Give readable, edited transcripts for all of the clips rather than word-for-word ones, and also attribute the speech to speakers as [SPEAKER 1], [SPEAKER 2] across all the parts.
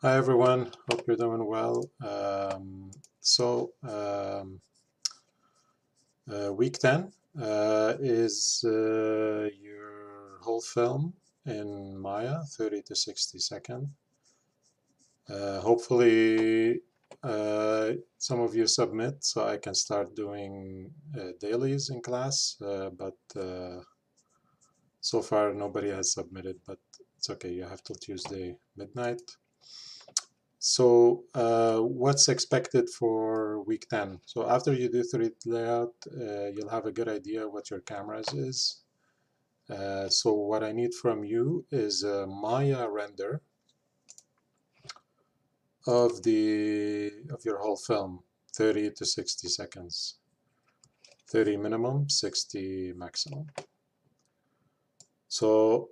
[SPEAKER 1] Hi everyone, hope you're doing well. Week 10 is your whole film in Maya, 30 to 60 seconds. Hopefully some of you submit so I can start doing dailies in class, but so far nobody has submitted, but it's okay, you have till Tuesday midnight. So what's expected for week 10? So after you do 3D layout, you'll have a good idea what your cameras is. So what I need from you is a Maya render of your whole film, 30 to 60 seconds. 30 minimum, 60 maximum. So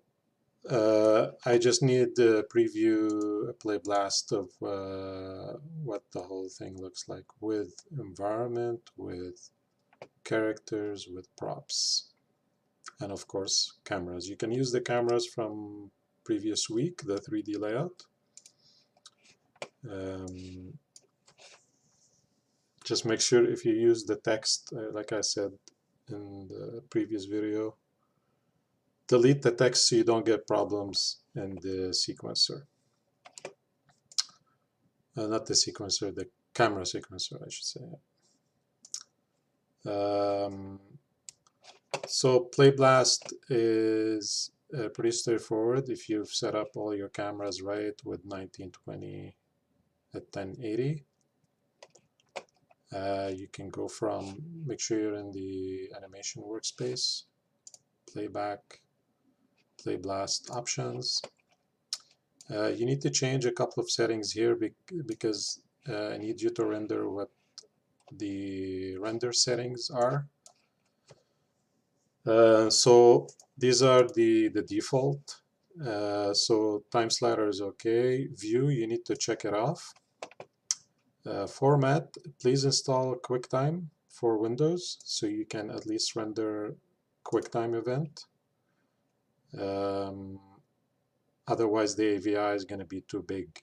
[SPEAKER 1] I just need a preview, a play blast of what the whole thing looks like with environment, with characters, with props, and of course cameras. You can use the cameras from previous week, the 3D layout. Just make sure if you use the text, like I said in the previous video, delete the text so you don't get problems in the sequencer. Not the sequencer, the camera sequencer, I should say. So Play Blast is pretty straightforward if you've set up all your cameras right with 1920 at 1080. You can go from, make sure you're in the animation workspace, playback, Play Blast options. You need to change a couple of settings here because I need you to render what the render settings are. So these are the default. So time slider is okay. View, you need to check it off. Format, please install QuickTime for Windows so you can at least render QuickTime event. Otherwise the AVI is going to be too big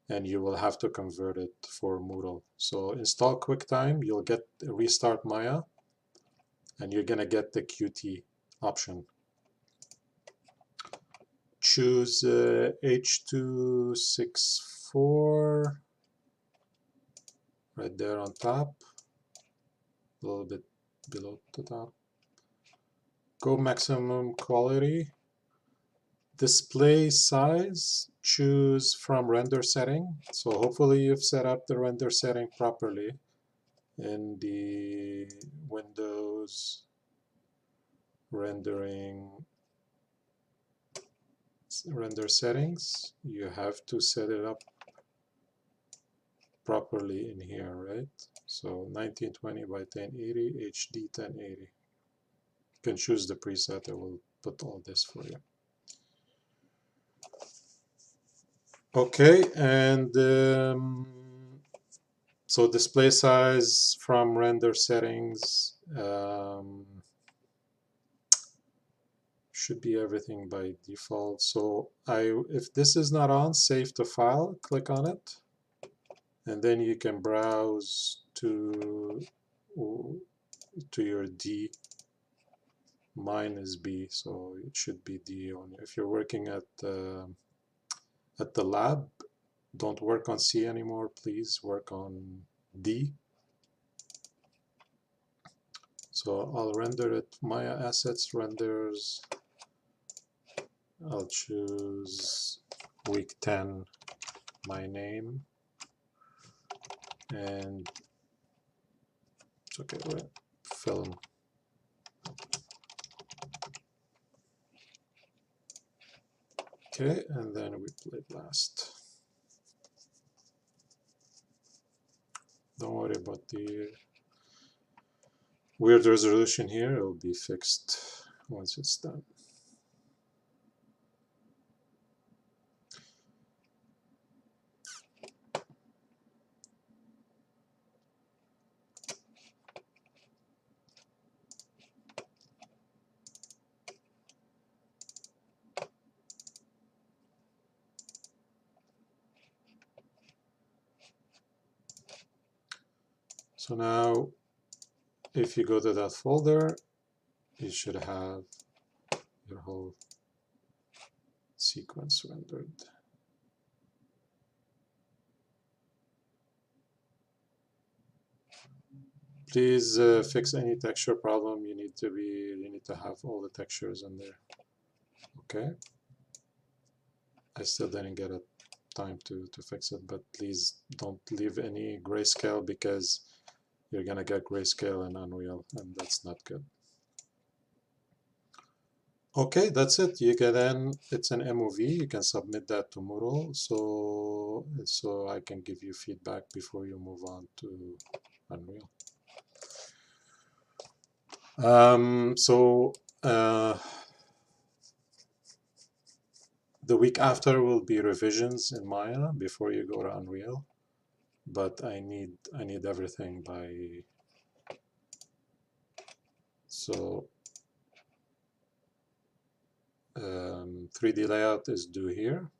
[SPEAKER 1] and you will have to convert it for Moodle. So install QuickTime, you'll get restart Maya, and you're going to get the Qt option. Choose H.264 right there on top, a little bit below the top. Go maximum quality. Display size, choose from render setting. So hopefully you've set up the render setting properly in the Windows render settings. You have to set it up properly in here, right? So 1920 by 1080, HD 1080. You can choose the preset. I will put all this for you. Okay, and so display size from render settings should be everything by default. So if this is not on, save to file, click on it, and then you can browse to your D. Mine is B, so it should be D on. If you're working at the lab, don't work on C anymore. Please work on D. So I'll render it. Maya assets renders. I'll choose week 10, my name, and it's okay, right? Film. Okay, and then we play blast. Don't worry about the weird resolution here. It will be fixed once it's done. So now if you go to that folder, you should have your whole sequence rendered. Please fix any texture problem. You need to have all the textures in there. Okay. I still didn't get a time to fix it, but please don't leave any grayscale because you're gonna get grayscale in Unreal, and that's not good. Okay, that's it. You can then, it's an MOV, you can submit that to Moodle, so I can give you feedback before you move on to Unreal. The week after will be revisions in Maya before you go to Unreal, but I need everything by, so 3D layout is due here.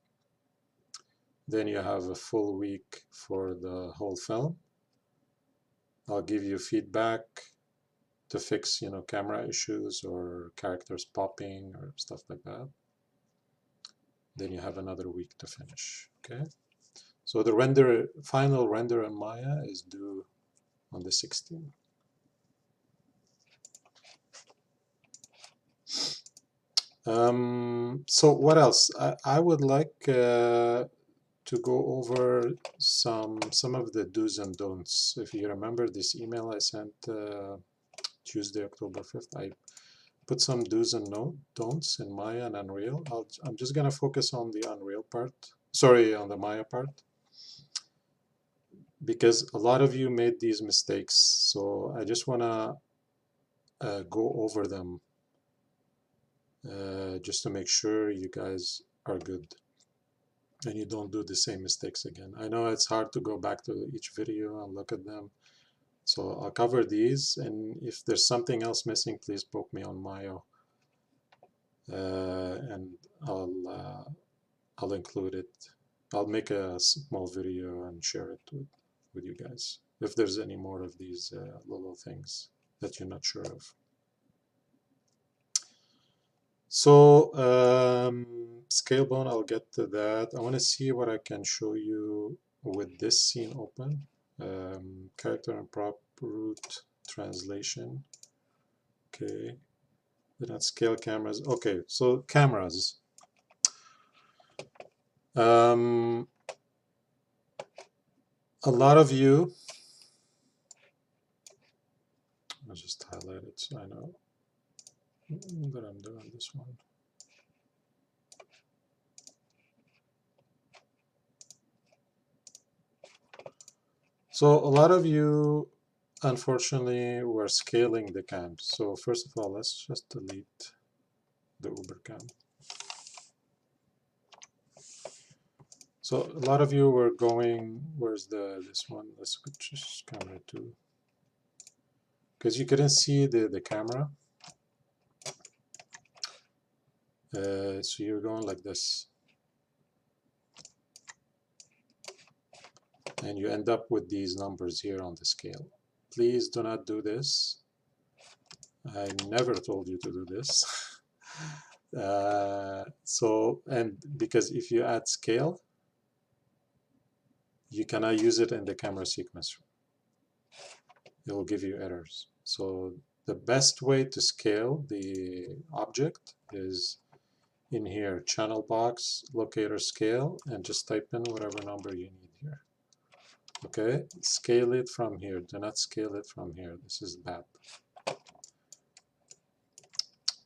[SPEAKER 1] Then you have a full week for the whole film. I'll give you feedback to fix, camera issues or characters popping or stuff like that. Then you have another week to finish. Okay. So the final render in Maya is due on the 16th. So what else? I would like to go over some of the do's and don'ts. If you remember this email I sent Tuesday, October 5th, I put some do's and don'ts in Maya and Unreal. I'm just going to focus on the Unreal part. Sorry, on the Maya part. Because a lot of you made these mistakes. So I just want to go over them just to make sure you guys are good and you don't do the same mistakes again. I know it's hard to go back to each video and look at them. So I'll cover these, and if there's something else missing, please poke me on Mayo, and I'll include it. I'll make a small video and share it with you guys if there's any more of these little things that you're not sure of. So Scalebone, I'll get to that. I want to see what I can show you with this scene open. Character and prop root translation. Okay, did not scale cameras. Okay, so cameras. A lot of you, I'll just highlight it so I know that I'm doing this one. So a lot of you, unfortunately, were scaling the cams. So first of all, let's just delete the Uber cam. So a lot of you were going, where's this one? Let's just camera 2. Because you couldn't see the camera. So you're going like this. And you end up with these numbers here on the scale. Please do not do this. I never told you to do this. And because if you add scale, you cannot use it in the camera sequence. It will give you errors. So the best way to scale the object is in here, channel box, locator scale, and just type in whatever number you need here. Okay, scale it from here. Do not scale it from here. This is bad.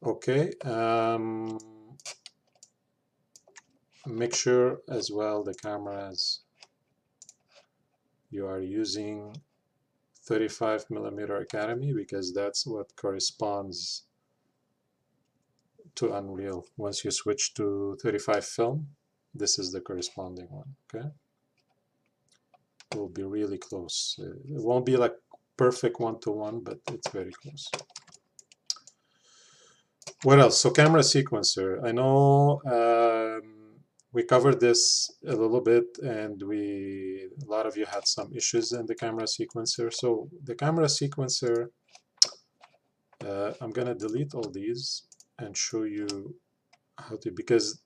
[SPEAKER 1] Okay, make sure as well the cameras you are using 35mm Academy, because that's what corresponds to Unreal. Once you switch to 35 film, this is the corresponding one. Okay, it will be really close. It won't be like perfect one-to-one, but it's very close. What else? So camera sequencer. I know we covered this a little bit, and a lot of you had some issues in the camera sequencer. So the camera sequencer, I'm gonna delete all these and show you how to, because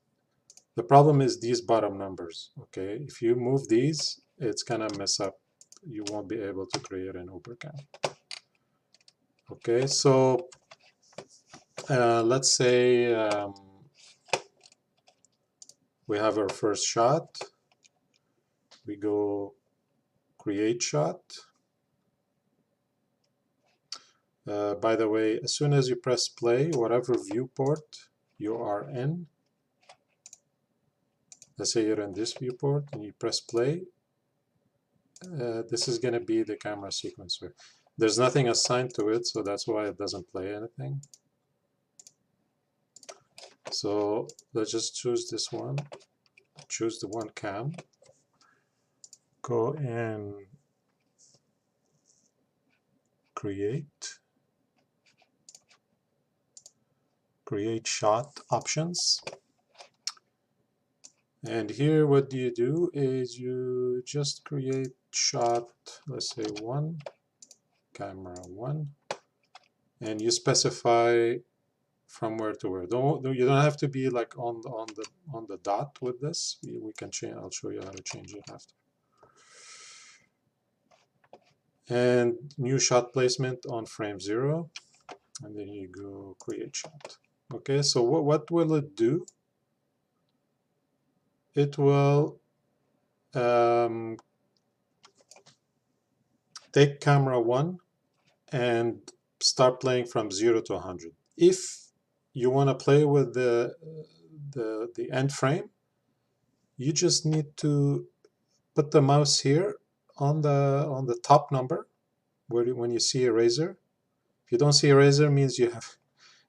[SPEAKER 1] the problem is these bottom numbers, okay? If you move these, it's gonna mess up. You won't be able to create an UberCam. Okay, so let's say we have our first shot. We go create shot. By the way, as soon as you press play, whatever viewport you are in, let's say you're in this viewport and you press play, this is going to be the camera sequencer. There's nothing assigned to it, so that's why it doesn't play anything. So let's just choose this one, choose the one cam, go and create shot options. And here what do you do is you just create shot, let's say 1, camera 1, and you specify from where to where. You don't have to be like on the dot with this. We can change. I'll show you how to change it after. And new shot placement on frame 0, and then you go create shot. Okay, so what will it do? It will take camera 1 and start playing from 0 to 100. If you want to play with the end frame, you just need to put the mouse here on the top number when you see eraser. If you don't see eraser, means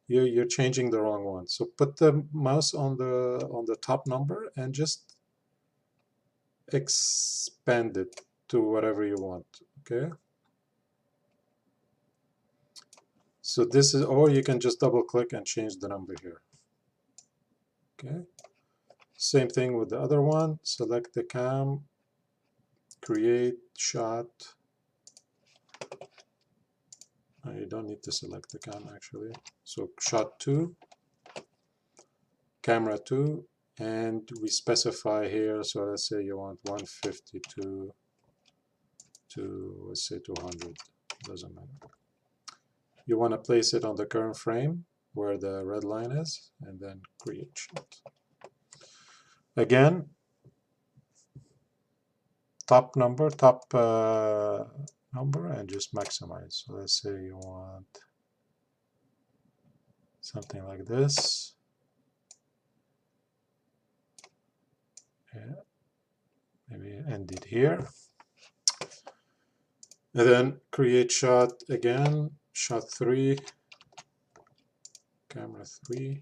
[SPEAKER 1] you're changing the wrong one. So put the mouse on the top number and just expand it to whatever you want. Okay. So this is, or you can just double click and change the number here. Okay. Same thing with the other one. Select the cam, create shot. You don't need to select the cam actually. So shot 2, camera 2, and we specify here. So let's say you want 152 to, let's say 200. Doesn't matter. You want to place it on the current frame where the red line is, and then create shot. Again, top number, number, and just maximize. So let's say you want something like this. Yeah, maybe end it here. And then create shot again, shot 3, camera 3,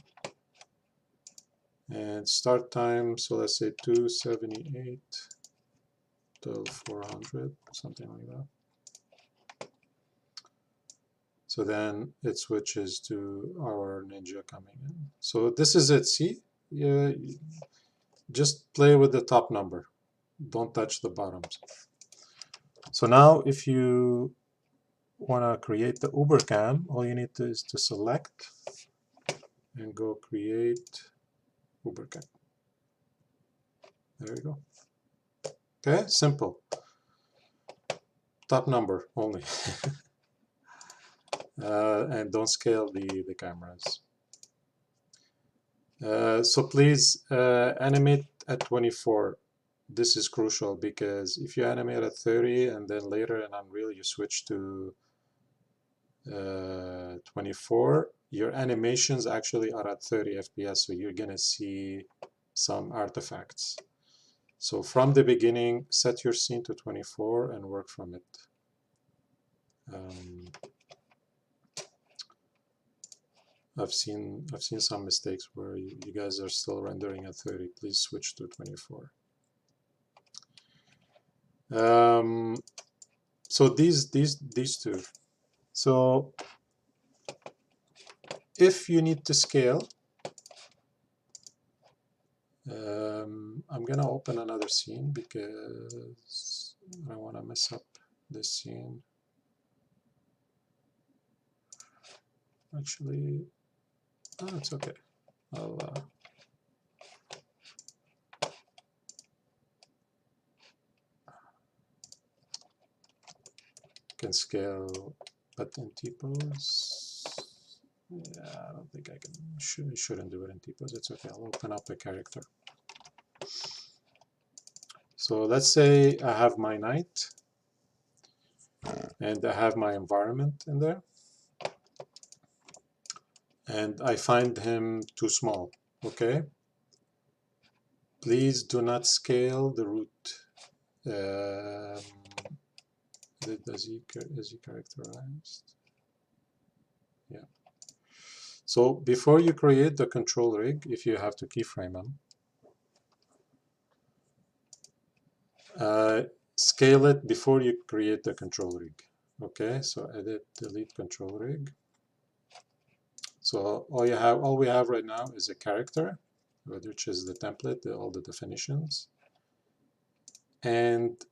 [SPEAKER 1] and start time, so let's say 278 till 400, something like that. So then it switches to our ninja coming in. So this is it, see? Yeah, just play with the top number. Don't touch the bottoms. So now if you want to create the UberCam, all you need to is to select and go create UberCam. There you go. Okay, simple. Top number only. And don't scale the cameras. So please animate at 24. This is crucial because if you animate at 30 and then later in Unreal you switch to 24, your animations actually are at 30 FPS, so you're gonna see some artifacts. So from the beginning, set your scene to 24 and work from it. I've seen some mistakes where you guys are still rendering at 30. Please switch to 24. So these two. So if you need to scale, I'm gonna open another scene because I don't want to mess up this scene. Actually, oh, it's okay. I'll can scale, but in T-pose, yeah, I don't think I can. Shouldn't do it in T-pose. It's okay. I'll open up a character. So let's say I have my knight, and I have my environment in there, and I find him too small. Okay. Please do not scale the root. Is he characterized? Yeah. So before you create the control rig, if you have to keyframe them, scale it before you create the control rig. Okay, so edit, delete control rig. So all we have right now is a character, which is the template, all the definitions, and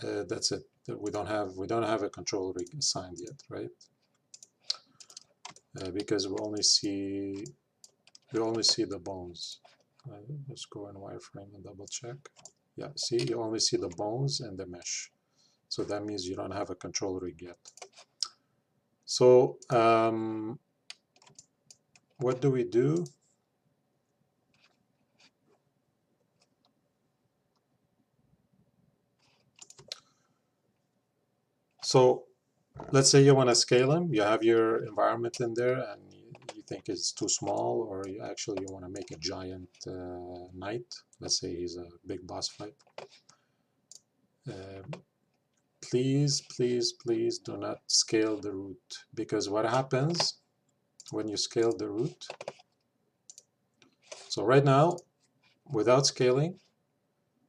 [SPEAKER 1] that's it. We don't have a control rig assigned yet, right? Because we only see the bones. Let's go in wireframe and double check. Yeah, see, you only see the bones and the mesh. So that means you don't have a control rig yet. So what do we do? So let's say you want to scale him. You have your environment in there and you think it's too small, or you want to make a giant knight. Let's say he's a big boss fight. Please, please, please do not scale the root, because what happens when you scale the root, so right now, without scaling,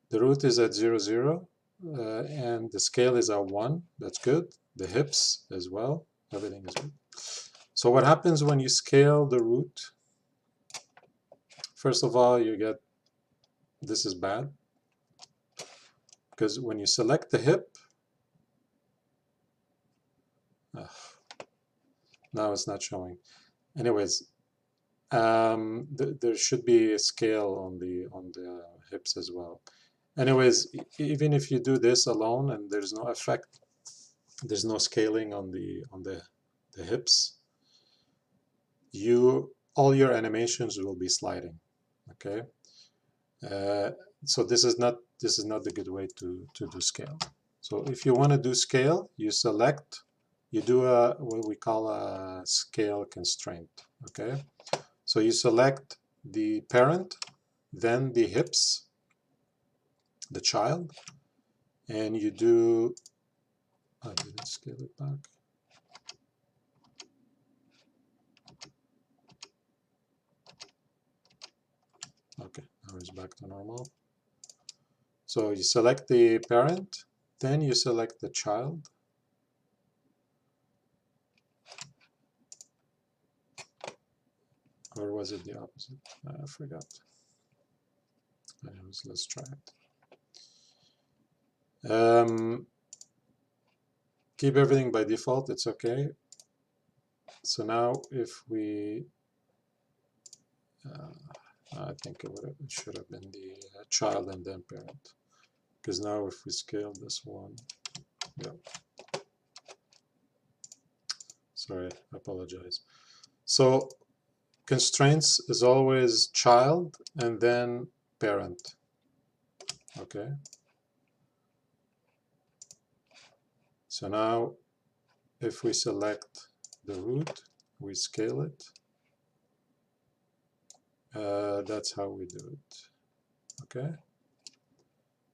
[SPEAKER 1] the root is at 0, 0, and the scale is at 1. That's good. The hips as well. Everything is good. So what happens when you scale the root? First of all, you get, this is bad, because when you select the hip, now it's not showing. Anyways, there should be a scale on the hips as well. Anyways, even if you do this alone and there's no effect, there's no scaling on the hips, all your animations will be sliding. Okay, so this is not the good way to do scale. So if you want to do scale, you select, you do what we call a scale constraint. Okay, so you select the parent, then the hips, the child, and you do, I didn't scale it back. Okay, now it's back to normal. So you select the parent, then you select the child. Or was it the opposite? I forgot. Anyways, let's try it. Keep everything by default, it's okay. So now if we, I think it should have been the child and then parent. Because now if we scale this one, yeah. Sorry, I apologize. So constraints is always child and then parent. Okay. So now if we select the root, we scale it. That's how we do it. Okay.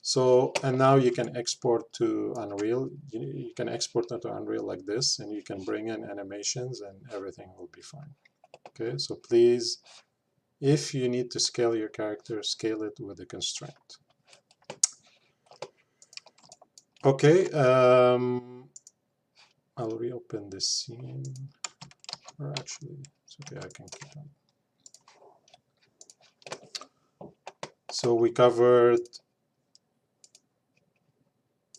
[SPEAKER 1] So, and now you can export to Unreal. You can export into Unreal like this, and you can bring in animations and everything will be fine. Okay, so please, if you need to scale your character, scale it with a constraint. Okay, I'll reopen this scene, or actually, it's okay, I can keep on. So we covered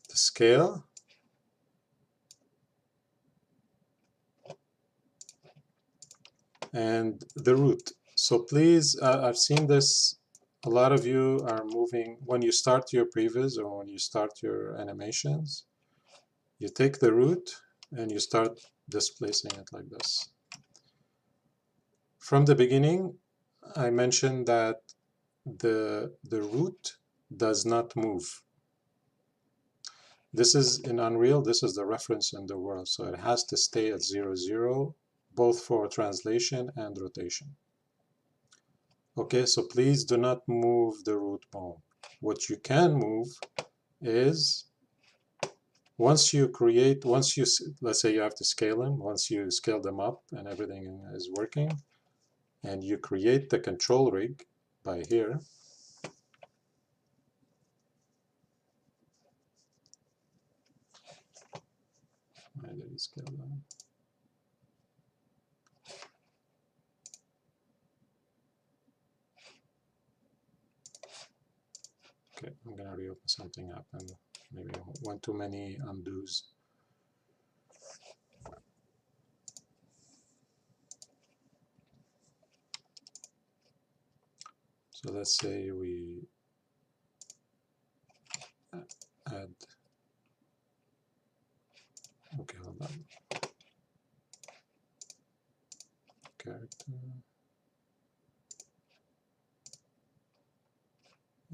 [SPEAKER 1] the scale, and the root. So please, I've seen this, a lot of you are moving, when you start your previews or when you start your animations, you take the root and you start displacing it like this. From the beginning, I mentioned that the root does not move. This is in Unreal, this is the reference in the world, so it has to stay at 0, 0, both for translation and rotation. Okay, so please do not move the root bone. What you can move is once you, let's say you have to scale them, once you scale them up and everything is working, and you create the control rig by here, why did it scale down? Okay, I'm gonna reopen, something happened. Maybe one too many undos. So let's say we add, okay, hold on, character,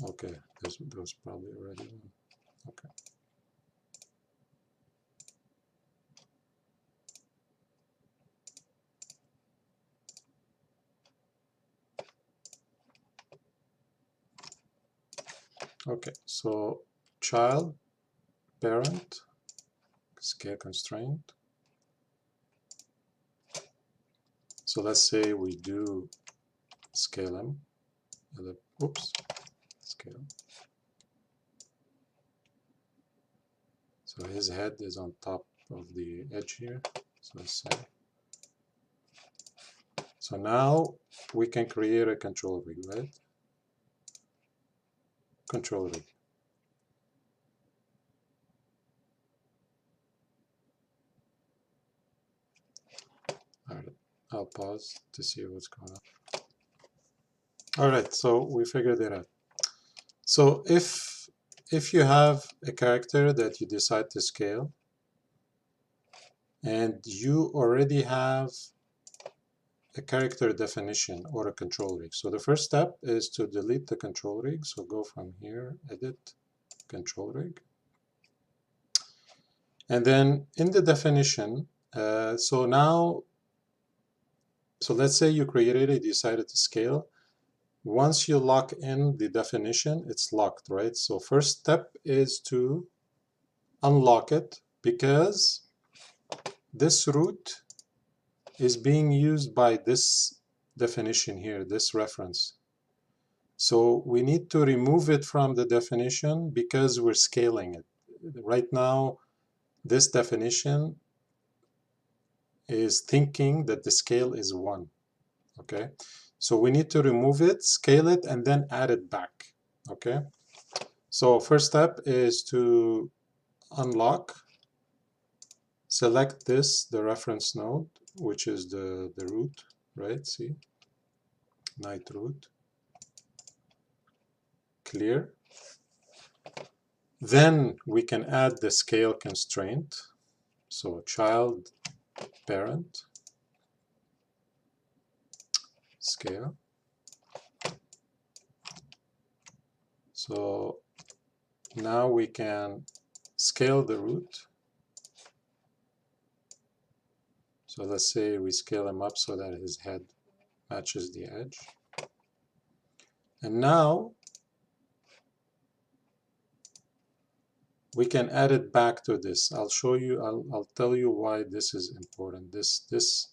[SPEAKER 1] okay, there's probably already one, okay. Okay, so child, parent, scale constraint. So let's say we do scale him. Oops, scale. So his head is on top of the edge here. So let's say. So now we can create a control rig, right? Control rig. All right, I'll pause to see what's going on. All right, so we figured it out. So if you have a character that you decide to scale, and you already have a character definition or a control rig. So the first step is to delete the control rig. So go from here, edit, control rig. And then in the definition, so let's say you created it, decided to scale. Once you lock in the definition, it's locked, right? So first step is to unlock it, because this root is being used by this definition here, this reference. So we need to remove it from the definition because we're scaling it. Right now, this definition is thinking that the scale is 1, okay? So we need to remove it, scale it, and then add it back, okay? So first step is to unlock, select this, the reference node, which is the root, right? See, night root, clear. Then we can add the scale constraint. So child, parent, scale. So now we can scale the root. So let's say we scale him up so that his head matches the edge. And now we can add it back to this. I'll show you, I'll tell you why this is important. This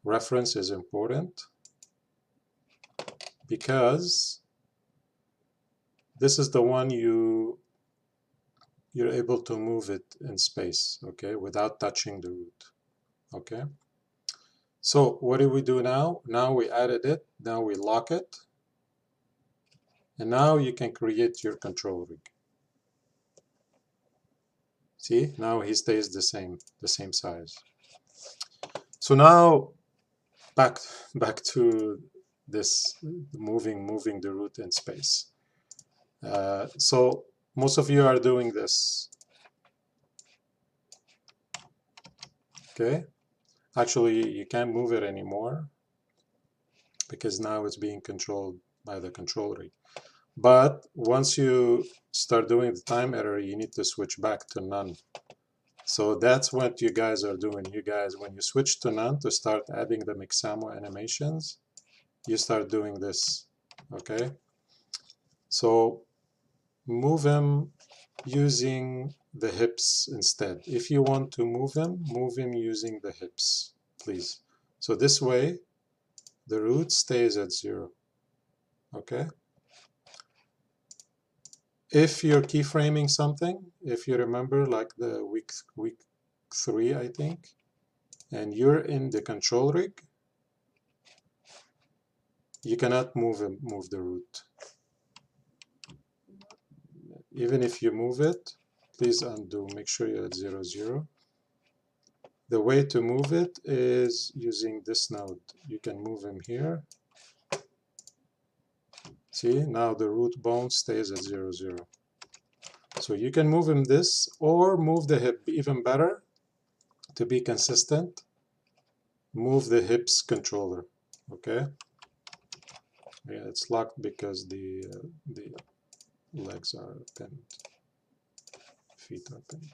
[SPEAKER 1] reference is important because this is the one you're able to move it in space, okay, without touching the root, okay? So what do we do now? Now we added it, now we lock it, And now you can create your control rig. See, now he stays the same size. So now back to this moving the root in space. So most of you are doing this. Okay, actually you can't move it anymore because now it's being controlled by the control rig. But once you start doing the time error, you need to switch back to none. So that's what you guys are doing. You guys, when you switch to none to start adding the Mixamo animations, you start doing this. Okay, so move him using the hips instead. If you want to move him using the hips, please. So this way the root stays at 0. Okay, if you're keyframing something, if you remember, like the week 3 I think, and you're in the control rig, you cannot move the root. Even if you move it, please undo, make sure you're at 0, 0. The way to move it is using this node. You can move him here. See, now the root bone stays at 0, 0. So you can move him this, or move the hip. Even better, to be consistent, move the hips controller. Okay. Yeah, it's locked because the legs are pinned, feet are pinned.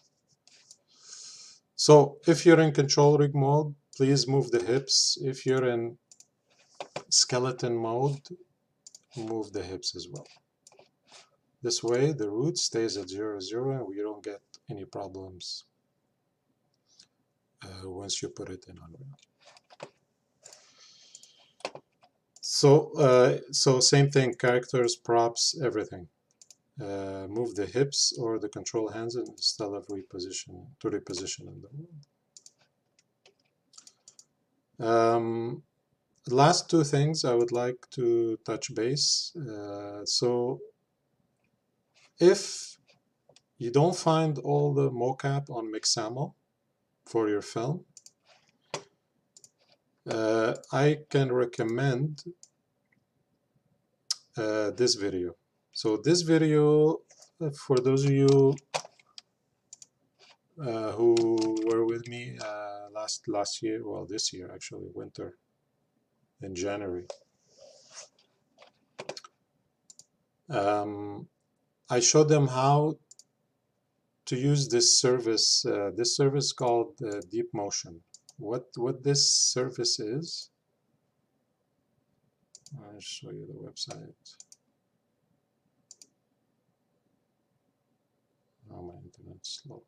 [SPEAKER 1] So if you're in control rig mode, please move the hips. If you're in skeleton mode, move the hips as well. This way the root stays at 0, 0 and we don't get any problems once you put it in Unreal. So same thing, characters, props, everything. Move the hips or the control hands instead of reposition in the world. Last two things I would like to touch base. So if you don't find all the mocap on Mixamo for your film, I can recommend this video. So this video, for those of you who were with me last year, well, this year actually, winter, in January, I showed them how to use this service called Deep Motion. What this service is, I'll show you the website. Oh, my internet's slow.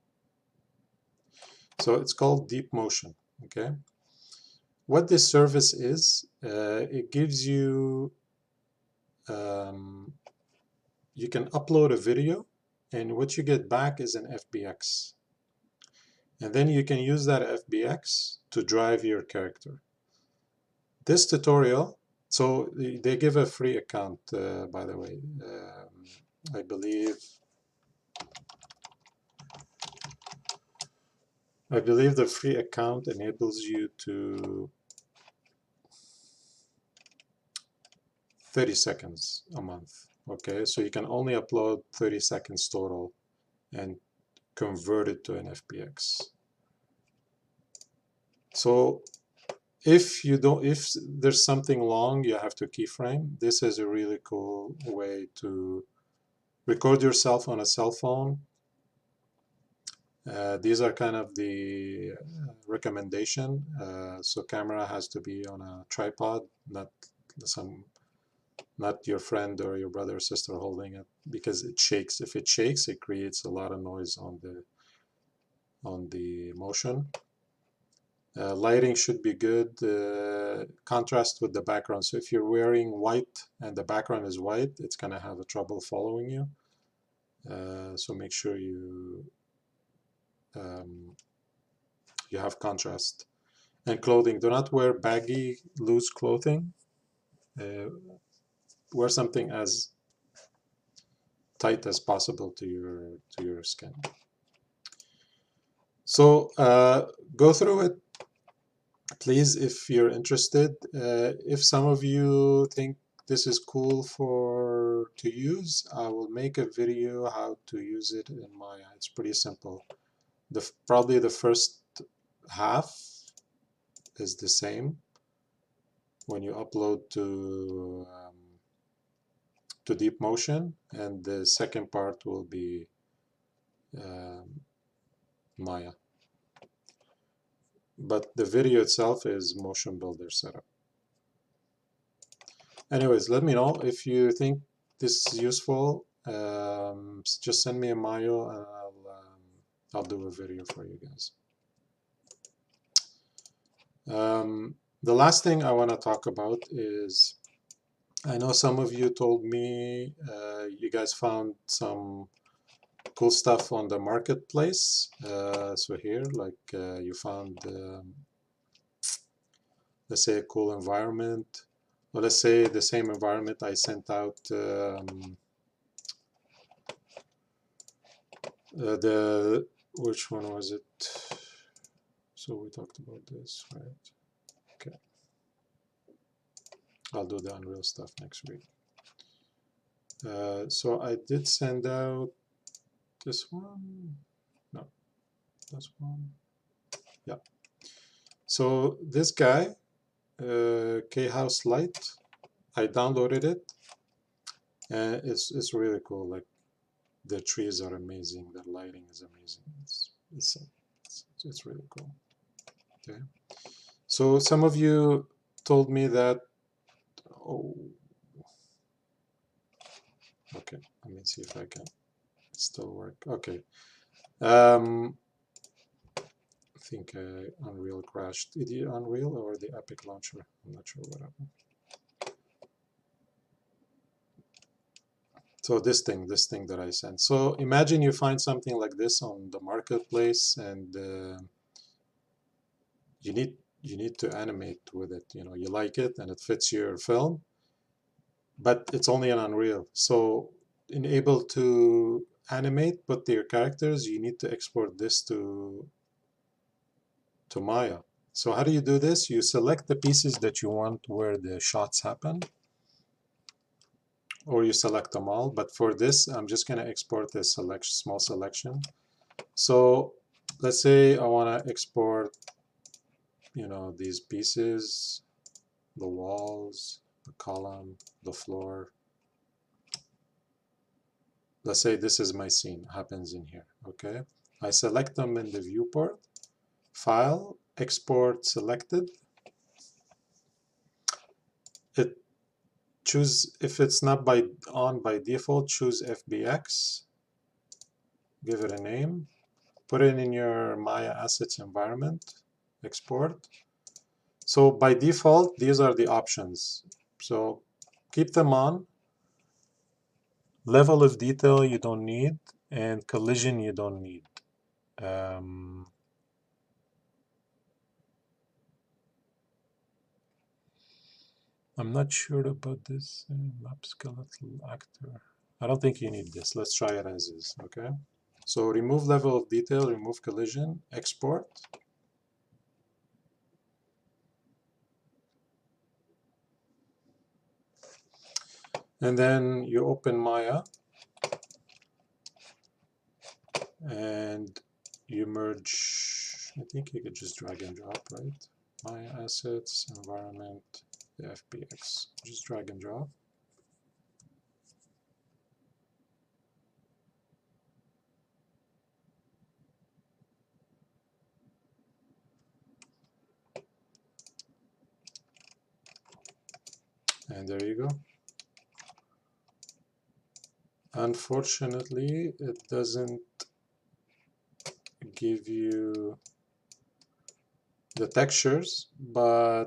[SPEAKER 1] So it's called Deep Motion. Okay, what this service is, it gives you you can upload a video, and what you get back is an FBX, and then you can use that FBX to drive your character. This tutorial, so they give a free account, by the way. I believe the free account enables you to 30 seconds a month. Okay, so you can only upload 30 seconds total and convert it to an FBX. So if there's something long you have to keyframe, this is a really cool way to record yourself on a cell phone. These are kind of the recommendation. So camera has to be on a tripod, not your friend or your brother or sister holding it, because it shakes. If it shakes, it creates a lot of noise on the motion. Lighting should be good. Contrast with the background. So if you're wearing white and the background is white, it's going to have a trouble following you. So make sure you have contrast. And clothing. Do not wear baggy, loose clothing. Wear something as tight as possible to your skin. So go through it, please, if you're interested. If some of you think this is cool to use, I will make a video how to use it in Maya. It's pretty simple. Probably the first half is the same when you upload to Deep Motion, and the second part will be Maya. But the video itself is Motion Builder setup. Anyways, let me know if you think this is useful. Just send me a mail and I'll do a video for you guys. The last thing I want to talk about is, I know some of you told me you guys found some cool stuff on the marketplace. So here, like you found, let's say, a cool environment. Well, let's say the same environment I sent out which one was it? So we talked about this, right? Okay. I'll do the Unreal stuff next week. So I did send out this one. No, this one. Yeah. So this guy, K-House Light, I downloaded it, and it's really cool. Like, the trees are amazing, the lighting is amazing. It's really cool. Okay. So some of you told me that. Oh. Okay. Let me see if I can still work. Okay. I think Unreal crashed. Did you Unreal or the Epic Launcher? I'm not sure what happened. So this thing that I sent. So imagine you find something like this on the marketplace, and you need to animate with it. You know, you like it and it fits your film, but it's only an Unreal. So in able to animate with your characters, you need to export this to Maya. So how do you do this? You select the pieces that you want where the shots happen, or you select them all. But for this, I'm just going to export a small selection. So let's say I want to export, you know, these pieces, the walls, the column, the floor. Let's say this is my scene, happens in here. Okay, I select them in the viewport, file, export selected. Choose, if it's not on by default, choose FBX, give it a name, put it in your Maya Assets environment, export. So by default, these are the options. So keep them on. Level of detail you don't need, and collision you don't need. I'm not sure about this map skeletal actor. I don't think you need this. Let's try it as is, okay? So remove level of detail, remove collision, export. And then you open Maya and you merge. I think you could just drag and drop, right? Maya Assets, Environment, the FBX. Just drag and drop. And there you go. Unfortunately, it doesn't give you the textures, but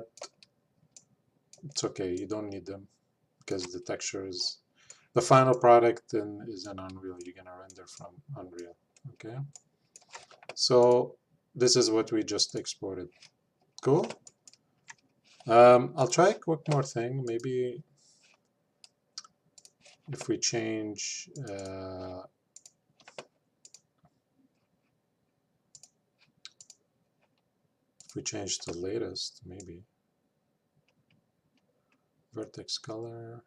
[SPEAKER 1] it's okay. You don't need them because the textures, the final product is an Unreal. You're gonna render from Unreal. Okay. So this is what we just exported. Cool. I'll try a quick more thing. Maybe if we change the latest, maybe vertex color.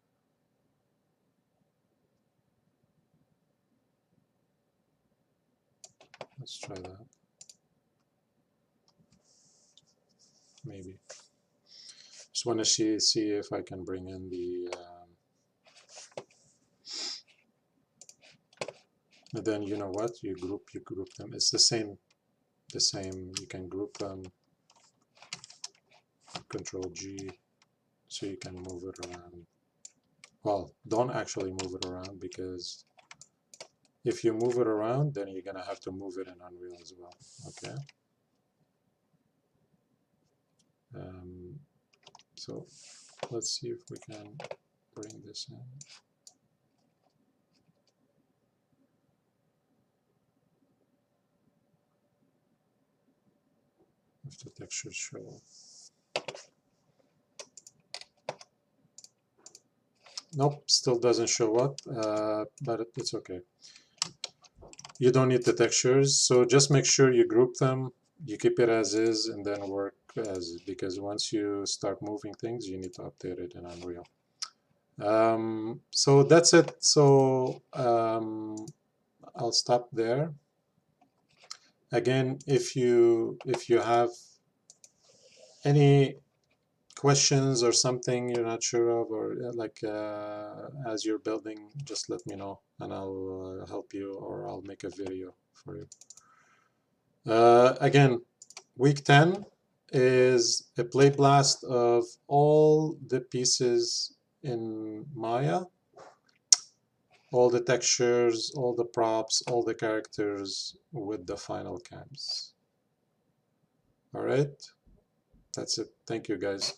[SPEAKER 1] Let's try that. Maybe. Just want to see if I can bring in the. And then you know what? You group them. It's the same. You can group them. Control G, so you can move it around. Well, don't actually move it around, because if you move it around, then you're gonna have to move it in Unreal as well. Okay. So let's see if we can bring this in. If the textures show. Nope, still doesn't show up, but it's okay. You don't need the textures, so just make sure you group them, you keep it as is, and then work as, because once you start moving things, you need to update it in Unreal. So that's it. So I'll stop there. Again, if you have any questions or something you're not sure of, or like as you're building, just let me know and I'll help you, or I'll make a video for you. Again, week 10 is a play blast of all the pieces in Maya, all the textures, all the props, all the characters with the final cams. All right, that's it. Thank you, guys.